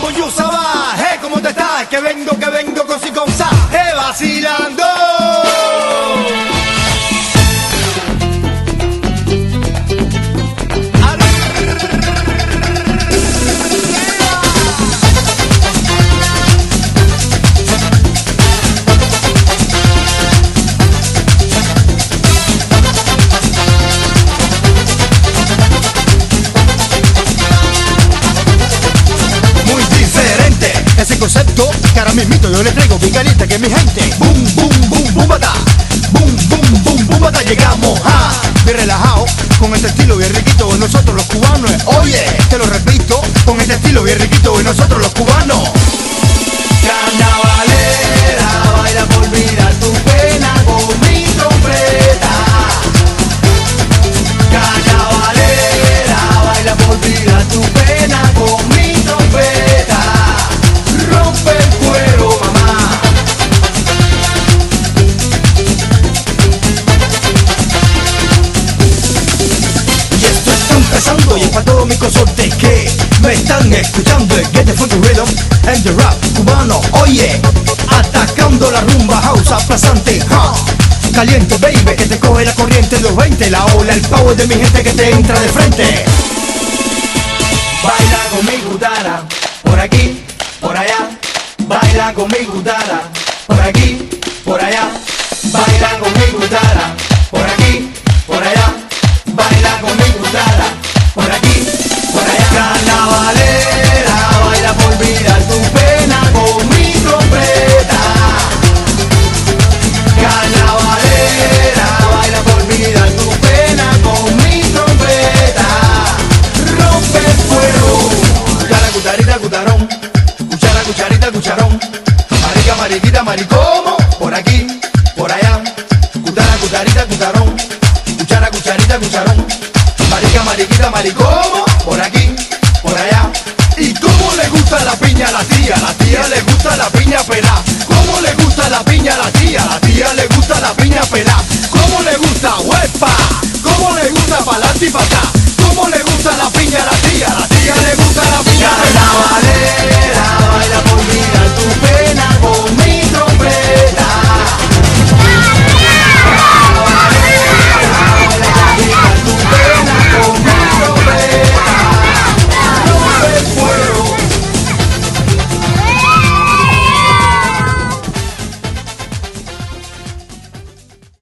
Bonjour, ça va, hey, ¿cómo te estás? Que vengo con si con sa, vacilando. Ese concepto que ahora mismito yo le traigo bien caliente que mi gente. Boom, boom, boom, boom, bata. Boom, boom, boom, boom, bata. Llegamos bien relajado, con este estilo bien riquito de nosotros los cubanos. Oye, te lo repito, con este estilo bien riquito de nosotros los cubanos. Carnavalera, baila por olvidar tu pena con mi trompeta. Carnavalera, baila por olvidar tu pena con mi trompeta. Rompe el cuero, mamá. Y esto está empezando y es para todos mis consortes que me están escuchando. El Get the Funky Rhythm and the Rap cubano. Oye, atacando la rumba house aplastante, caliente, baby, que te coge la corriente de los 20. La ola, el power de mi gente que te entra de frente. Baila con mi gutara, por aquí, por allá. Baila con mi gutara, por aquí, por allá. Baila con mi gutara, por aquí, por allá. Baila con mi gutara, por aquí, por allá. Carnavalera, baila por olvidar tu pena con mi trompeta. Carnavalera, baila por olvidar tu pena con mi trompeta. Rompe el fuego. Cuchara, cucharita, cucharón. Cuchara, cucharita, cucharón. Marica, mariquita, maricomo. Por aquí, por allá. Cuchara, cucharita, cucharón. Cuchara, cucharita, cucharón. Marica, mariquita, maricomo. Por aquí, por allá. ¿Y cómo le gusta la piña a la tía? La tía le gusta la piña pelá. ¿Cómo le gusta la piña a la tía? La tía le gusta la piña pelá.